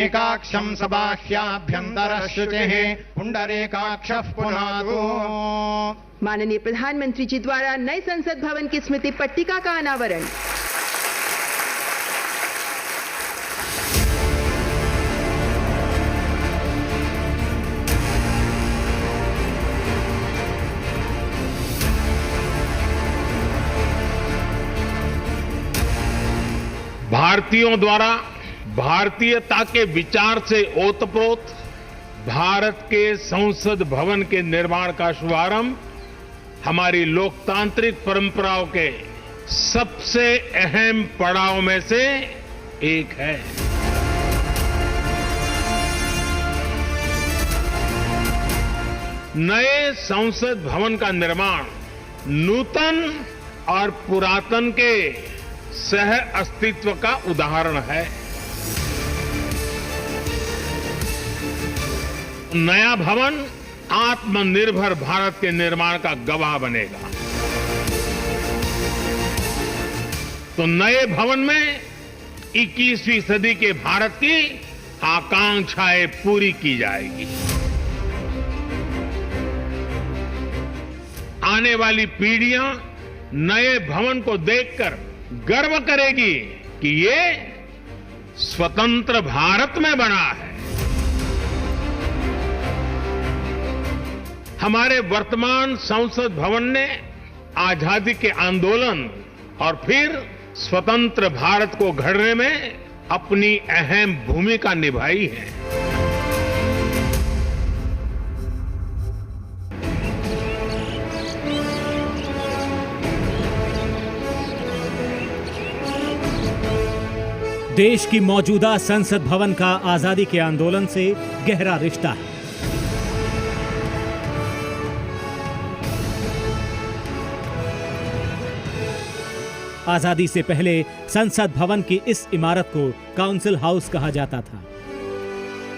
एकाक्षं सबाह्याभ्यन्तरः शुचिः पुंडरीकाक्षः पुनादो। माननीय प्रधानमंत्री जी द्वारा नए संसद भवन की स्मृति पट्टिका का अनावरण। भारतीयों द्वारा भारतीयता के विचार से ओतप्रोत भारत के संसद भवन के निर्माण का शुभारंभ हमारी लोकतांत्रिक परंपराओं के सबसे अहम पड़ाव में से एक है। नए संसद भवन का निर्माण नूतन और पुरातन के सह अस्तित्व का उदाहरण है। नया भवन आत्मनिर्भर भारत के निर्माण का गवाह बनेगा। तो नए भवन में 21वीं सदी के भारत की आकांक्षाएं पूरी की जाएगी। आने वाली पीढ़ियां नए भवन को देखकर गर्व करेगी कि ये स्वतंत्र भारत में बना है। हमारे वर्तमान संसद भवन ने आजादी के आंदोलन और फिर स्वतंत्र भारत को गढ़ने में अपनी अहम भूमिका निभाई है। देश की मौजूदा संसद भवन का आजादी के आंदोलन से गहरा रिश्ता है। आजादी से पहले संसद भवन की इस इमारत को काउंसिल हाउस कहा जाता था।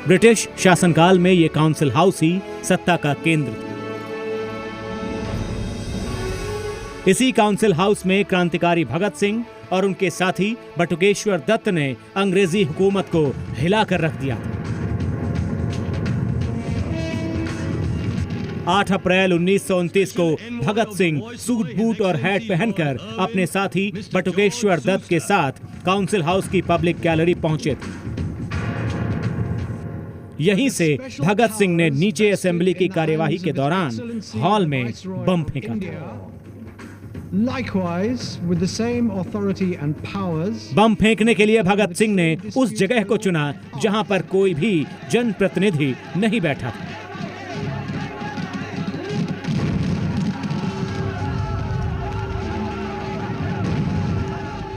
ब्रिटिश शासनकाल में यह काउंसिल हाउस ही सत्ता का केंद्र था। इसी काउंसिल हाउस में क्रांतिकारी भगत सिंह और उनके साथी बटुकेश्वर दत्त ने अंग्रेजी हुकूमत को हिलाकर रख दिया था। 8 अप्रैल 1929 को भगत सिंह सूट बूट और हैट पहनकर अपने साथी बटुकेश्वर दत्त के साथ काउंसिल हाउस की पब्लिक गैलरी पहुंचे थे। यहीं से भगत सिंह ने नीचे असेंबली की कार्यवाही के दौरान हॉल में बम फेंका था। बम फेंकने के लिए भगत सिंह ने उस जगह को चुना जहां पर कोई भी जनप्रतिनिधि नहीं बैठा था।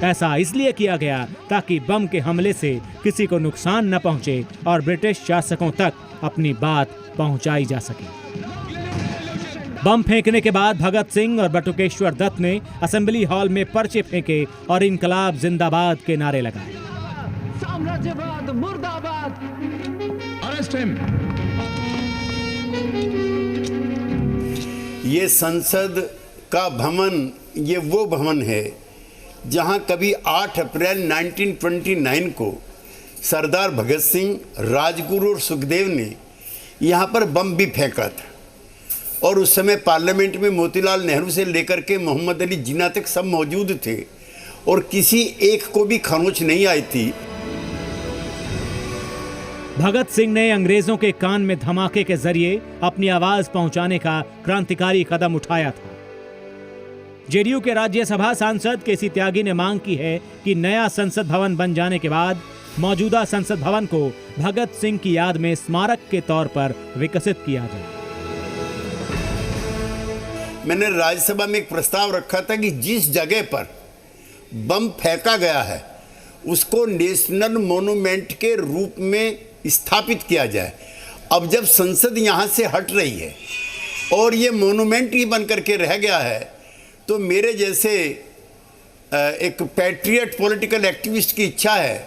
ऐसा इसलिए किया गया ताकि बम के हमले से किसी को नुकसान न पहुंचे और ब्रिटिश शासकों तक अपनी बात पहुंचाई जा सके। बम फेंकने के बाद भगत सिंह और बटुकेश्वर दत्त ने असेंबली हॉल में पर्चे फेंके और इनकलाब जिंदाबाद के नारे लगाए। साम्राज्यवाद मुर्दाबाद। Arrest him. ये संसद का भवन, ये वो भवन है जहां कभी 8 अप्रैल 1929 को सरदार भगत सिंह, राजगुरु और सुखदेव ने यहाँ पर बम भी फेंका था। और उस समय पार्लियामेंट में मोतीलाल नेहरू से लेकर के मोहम्मद अली जिन्ना तक सब मौजूद थे और किसी एक को भी खरोंच नहीं आई थी। भगत सिंह ने अंग्रेजों के कान में धमाके के जरिए अपनी आवाज पहुंचाने का क्रांतिकारी कदम उठाया था। जेडीयू के राज्यसभा सांसद केसी त्यागी ने मांग की है कि नया संसद भवन बन जाने के बाद मौजूदा संसद भवन को भगत सिंह की याद में स्मारक के तौर पर विकसित किया जाए। मैंने राज्यसभा में एक प्रस्ताव रखा था कि जिस जगह पर बम फेंका गया है उसको नेशनल मॉन्यूमेंट के रूप में स्थापित किया जाए। अब जब संसद यहाँ से हट रही है और ये मॉन्यूमेंट ही बन करके रह गया है, तो मेरे जैसे एक पैट्रियट पॉलिटिकल एक्टिविस्ट की इच्छा है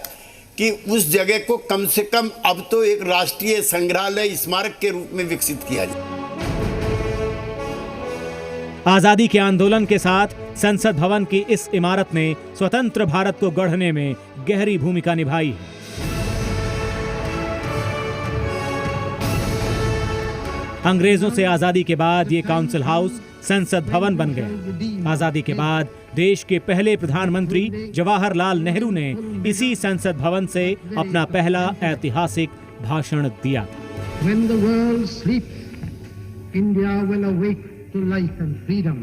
कि उस जगह को कम से कम अब तो एक राष्ट्रीय संग्रहालय स्मारक के रूप में विकसित किया जाए। आजादी के आंदोलन के साथ संसद भवन की इस इमारत ने स्वतंत्र भारत को गढ़ने में गहरी भूमिका निभाई है। अंग्रेजों से आजादी के बाद ये काउंसिल हाउस संसद भवन बन गया। आजादी के बाद देश के पहले प्रधानमंत्री जवाहरलाल नेहरू ने इसी संसद भवन से अपना पहला ऐतिहासिक भाषण दिया था। When the world sleeps, India will awake to life and freedom.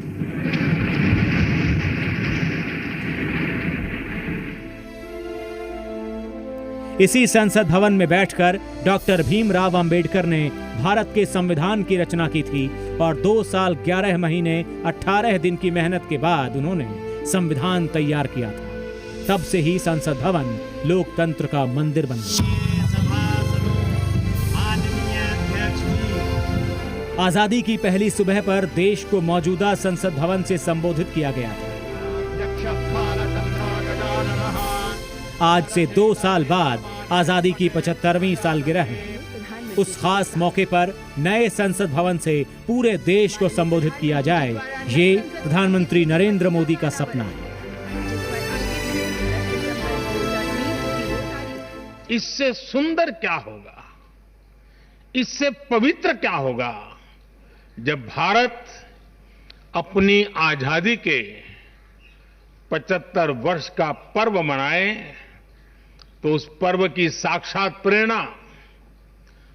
इसी संसद भवन में बैठकर डॉक्टर भीमराव अंबेडकर ने भारत के संविधान की रचना की थी और 2 साल 11 महीने 18 दिन की मेहनत के बाद उन्होंने संविधान तैयार किया था। तब से ही संसद भवन लोकतंत्र का मंदिर बन गया। आजादी की पहली सुबह पर देश को मौजूदा संसद भवन से संबोधित किया गया था। आज से 2 साल बाद आजादी की 75वीं सालगिरह है। उस खास मौके पर नए संसद भवन से पूरे देश को संबोधित किया जाए, ये प्रधानमंत्री नरेंद्र मोदी का सपना है। इससे सुंदर क्या होगा, इससे पवित्र क्या होगा जब भारत अपनी आजादी के 75 वर्ष का पर्व मनाए, तो उस पर्व की साक्षात प्रेरणा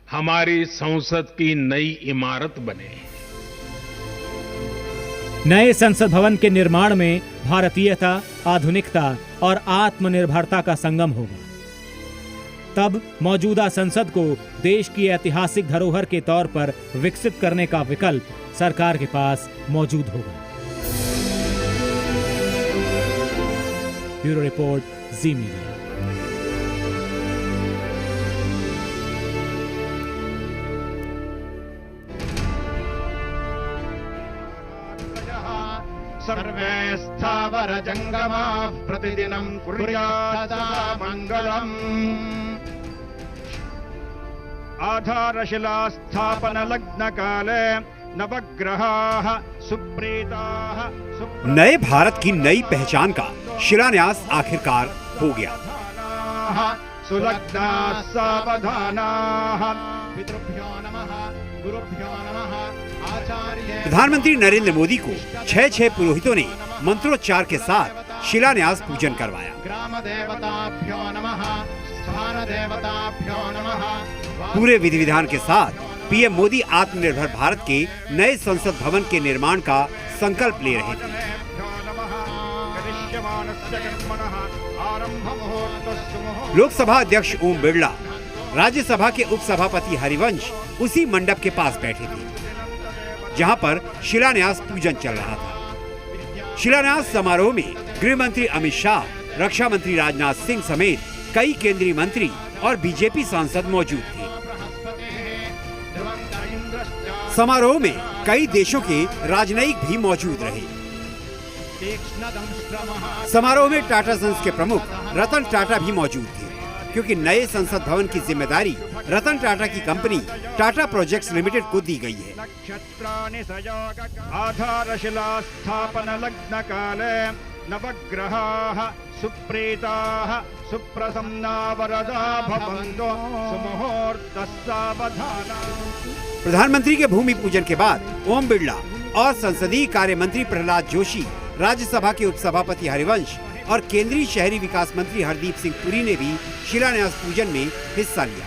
हमारी संसद की नई इमारत बने। नए संसद भवन के निर्माण में भारतीयता, आधुनिकता और आत्मनिर्भरता का संगम होगा। तब मौजूदा संसद को देश की ऐतिहासिक धरोहर के तौर पर विकसित करने का विकल्प सरकार के पास मौजूद होगा। ब्यूरो रिपोर्ट, जी मीडिया। सर्वे स्थावर जंगमाः प्रतिदिनं कुर्यात् सदा मंगलम्। आधारशिला स्थापन लग्न काले नवग्रहाः सुप्रीताः। नए भारत की नई पहचान का शिलान्यास आखिरकार हो गया। सुलग्नाः सावधानाः। पितृभ्यो नमः, गुरुभ्यो नमः। प्रधानमंत्री नरेंद्र मोदी को 6 पुरोहितों ने मंत्रोच्चार के साथ शिलान्यास पूजन करवाया। ग्राम देवताभ्यो नमः, स्थान देवताभ्यो नमः। पूरे विधि विधान के साथ पीएम मोदी आत्मनिर्भर भारत के नए संसद भवन के निर्माण का संकल्प ले रहे थे। लोकसभा अध्यक्ष ओम बिरला, राज्यसभा के उपसभापति हरिवंश उसी मंडप के पास बैठे थे जहां पर शिलान्यास पूजन चल रहा था। शिलान्यास समारोह में गृह मंत्री अमित शाह, रक्षा मंत्री राजनाथ सिंह समेत कई केंद्रीय मंत्री और बीजेपी सांसद मौजूद थे। समारोह में कई देशों के राजनयिक भी मौजूद रहे। समारोह में टाटा सन्स के प्रमुख रतन टाटा भी मौजूद थे, क्योंकि नए संसद भवन की जिम्मेदारी रतन टाटा की कंपनी टाटा प्रोजेक्ट्स लिमिटेड को दी गई है। आधारशिला स्थापन लग्न काले नवग्रहाः सुप्रीताः सुप्रसन्ना वरदा भवन्तु सुमुहूर्तः सावधानाः। प्रधानमंत्री के भूमि पूजन के बाद ओम बिरला और संसदीय कार्य मंत्री प्रहलाद जोशी, राज्यसभा के उपसभापति हरिवंश और केंद्रीय शहरी विकास मंत्री हरदीप सिंह पुरी ने भी शिलान्यास पूजन में हिस्सा लिया।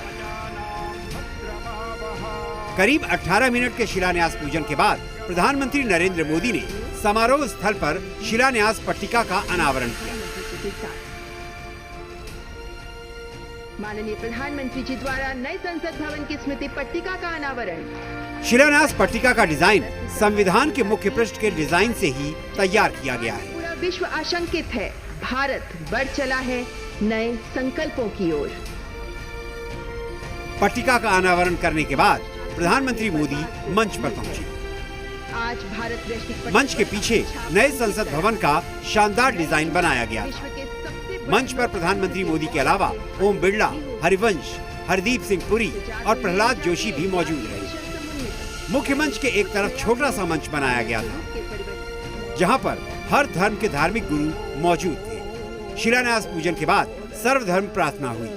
करीब 18 मिनट के शिलान्यास पूजन के बाद प्रधानमंत्री नरेंद्र मोदी ने समारोह स्थल पर शिलान्यास पट्टिका का अनावरण किया। माननीय प्रधानमंत्री जी द्वारा नए संसद भवन की स्मृति पट्टिका का अनावरण। शिलान्यास पट्टिका का डिजाइन संविधान के मुख्य पृष्ठ के डिजाइन से ही तैयार किया गया है। पूरा विश्व आशंकित है, भारत बढ़ चला है नए संकल्पों की ओर। पट्टिका का अनावरण करने के बाद प्रधानमंत्री मोदी मंच पर पहुंचे। आज भारत वैश्विक मंच के पीछे नए संसद भवन का शानदार डिजाइन बनाया गया था। मंच पर प्रधानमंत्री मोदी के अलावा ओम बिरला, हरिवंश, हरदीप सिंह पुरी और प्रहलाद जोशी भी मौजूद रहे। मुख्य मंच के एक तरफ छोटा सा मंच बनाया गया था, जहां पर हर धर्म के धार्मिक गुरु मौजूद थे। शिलान्यास पूजन के बाद सर्वधर्म प्रार्थना हुई।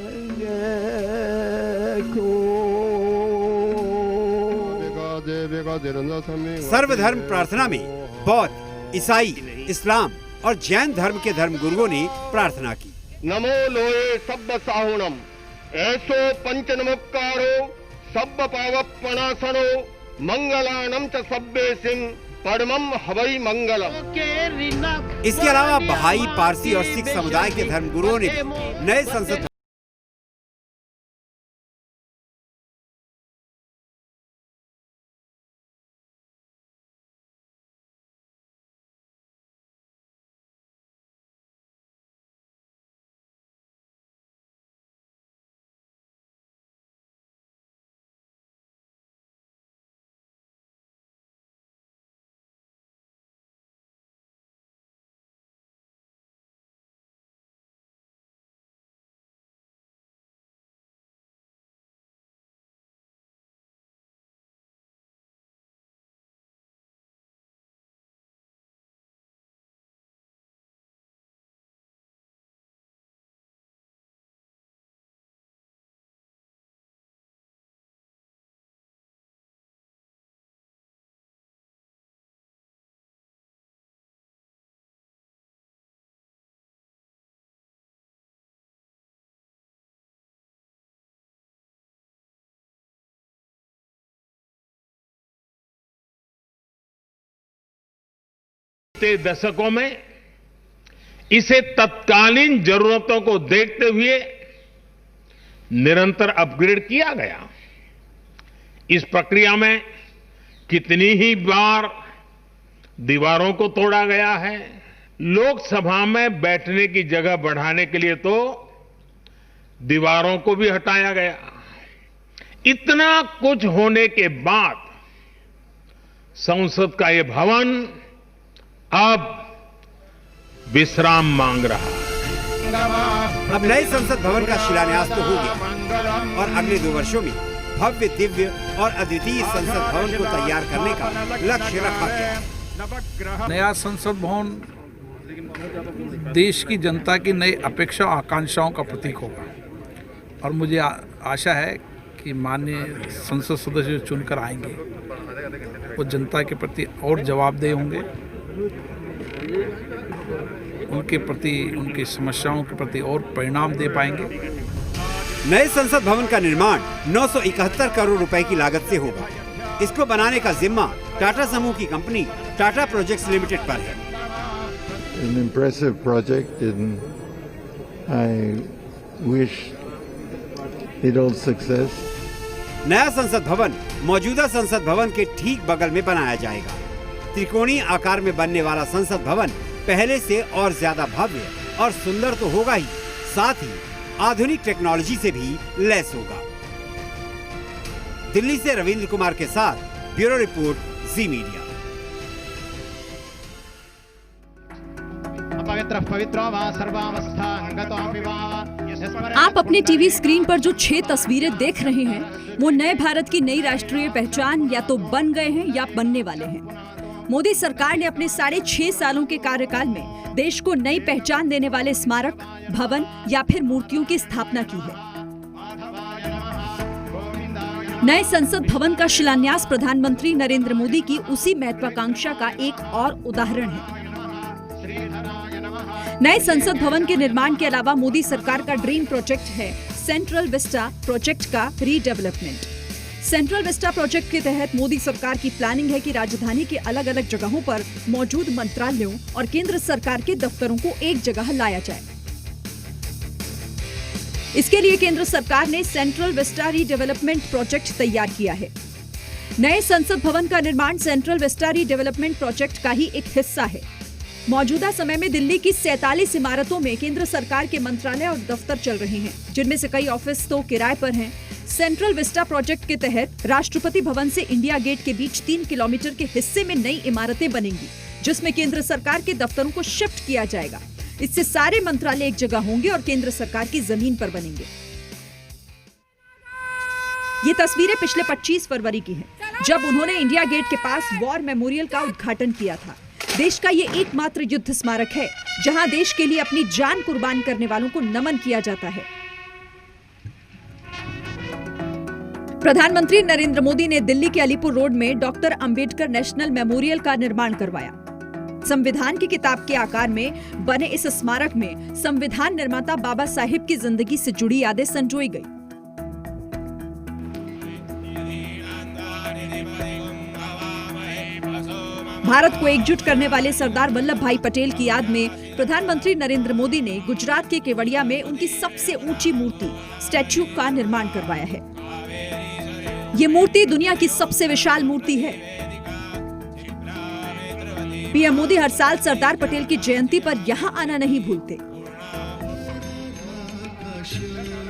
सर्वधर्म प्रार्थना में बौद्ध, ईसाई, इस्लाम और जैन धर्म के धर्मगुरुओं ने प्रार्थना की। नमो लोए सब्ब साहुणम ऐसो पंच नमस्कारो सब्ब पावपणासनो मंगलानम च सब्बे सिंह परमम हवई मंगलम। इसके अलावा बहाई, पारसी और सिख समुदाय के धर्मगुरुओं ने नए संसद बीते दशकों में इसे तत्कालीन जरूरतों को देखते हुए निरंतर अपग्रेड किया गया। इस प्रक्रिया में कितनी ही बार दीवारों को तोड़ा गया है। लोकसभा में बैठने की जगह बढ़ाने के लिए तो दीवारों को भी हटाया गया। इतना कुछ होने के बाद संसद का ये भवन अब विश्राम मांग रहा है। अब नए संसद भवन का शिलान्यास तो हो गया और अगले 2 वर्षों में भव्य, दिव्य और अद्वितीय संसद भवन को तैयार करने का लक्ष्य रखा गया। नया संसद भवन देश की जनता की नई अपेक्षा और आकांक्षाओं का प्रतीक होगा और मुझे आशा है कि माननीय संसद सदस्य चुनकर आएंगे वो जनता के प्रति और जवाबदेह होंगे, उनके प्रति, उनकी समस्याओं के प्रति और परिणाम दे पाएंगे। नए संसद भवन का निर्माण 971 करोड़ रुपए की लागत से होगा। इसको बनाने का जिम्मा टाटा समूह की कंपनी टाटा प्रोजेक्ट्स लिमिटेड पर है। An impressive project and I wish it all success. नया संसद भवन मौजूदा संसद भवन के ठीक बगल में बनाया जाएगा। त्रिकोणीय आकार में बनने वाला संसद भवन पहले से और ज्यादा भव्य और सुंदर तो होगा ही, साथ ही आधुनिक टेक्नोलॉजी से भी लैस होगा। दिल्ली से रविंद्र कुमार के साथ ब्यूरो रिपोर्ट, जी मीडिया। आप अपने टीवी स्क्रीन पर जो 6 तस्वीरें देख रहे हैं वो नए भारत की नई राष्ट्रीय पहचान या तो बन गए हैं या बनने वाले हैं। मोदी सरकार ने अपने 6.5 सालों के कार्यकाल में देश को नई पहचान देने वाले स्मारक, भवन या फिर मूर्तियों की स्थापना की है। नए संसद भवन का शिलान्यास प्रधानमंत्री नरेंद्र मोदी की उसी महत्वाकांक्षा का एक और उदाहरण है। नए संसद भवन के निर्माण के अलावा मोदी सरकार का ड्रीम प्रोजेक्ट है सेंट्रल विस्टा प्रोजेक्ट का रीडेवलपमेंट। सेंट्रल विस्टा प्रोजेक्ट के तहत मोदी सरकार की प्लानिंग है कि राजधानी के अलग अलग जगहों पर मौजूद मंत्रालयों और केंद्र सरकार के दफ्तरों को एक जगह लाया जाए। इसके लिए केंद्र सरकार ने सेंट्रल विस्टा रीडेवलपमेंट प्रोजेक्ट तैयार किया है। नए संसद भवन का निर्माण सेंट्रल विस्टा रीडेवलपमेंट प्रोजेक्ट का ही एक हिस्सा है। मौजूदा समय में दिल्ली की 47 इमारतों में केंद्र सरकार के मंत्रालय और दफ्तर चल रहे हैं, जिनमें से कई ऑफिस तो किराए पर हैं। सेंट्रल विस्टा प्रोजेक्ट के तहत राष्ट्रपति भवन से इंडिया गेट के बीच 3 किलोमीटर के हिस्से में नई इमारतें बनेंगी, जिसमें केंद्र सरकार के दफ्तरों को शिफ्ट किया जाएगा। इससे सारे मंत्रालय एक जगह होंगे और केंद्र सरकार की जमीन पर बनेंगे। ये तस्वीरें पिछले 25 फरवरी की हैं, जब उन्होंने इंडिया गेट के पास वॉर मेमोरियल का उद्घाटन किया था। देश का ये एकमात्र युद्ध स्मारक है जहां देश के लिए अपनी जान कुर्बान करने वालों को नमन किया जाता है। प्रधानमंत्री नरेंद्र मोदी ने दिल्ली के अलीपुर रोड में डॉक्टर अंबेडकर नेशनल मेमोरियल का निर्माण करवाया। संविधान की किताब के आकार में बने इस स्मारक में संविधान निर्माता बाबा साहिब की जिंदगी से जुड़ी यादें संजोई गई। भारत को एकजुट करने वाले सरदार वल्लभ भाई पटेल की याद में प्रधानमंत्री नरेंद्र मोदी ने गुजरात के केवड़िया में उनकी सबसे ऊंची मूर्ति स्टैच्यू का निर्माण करवाया है। ये मूर्ति दुनिया की सबसे विशाल मूर्ति है। पीएम मोदी हर साल सरदार पटेल की जयंती पर यहां आना नहीं भूलते।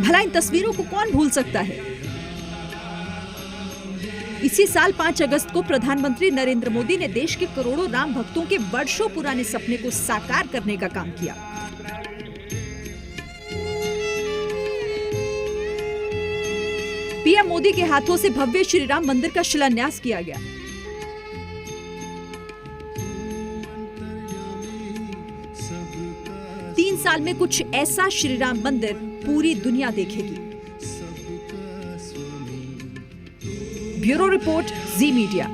भला इन तस्वीरों को कौन भूल सकता है। इसी साल 5 अगस्त को प्रधानमंत्री नरेंद्र मोदी ने देश के करोड़ों राम भक्तों के वर्षों पुराने सपने को साकार करने का काम किया। पीएम मोदी के हाथों से भव्य श्री राम मंदिर का शिलान्यास किया गया। तीन साल में कुछ ऐसा श्री राम मंदिर पूरी दुनिया देखेगी। ब्यूरो रिपोर्ट, जी मीडिया।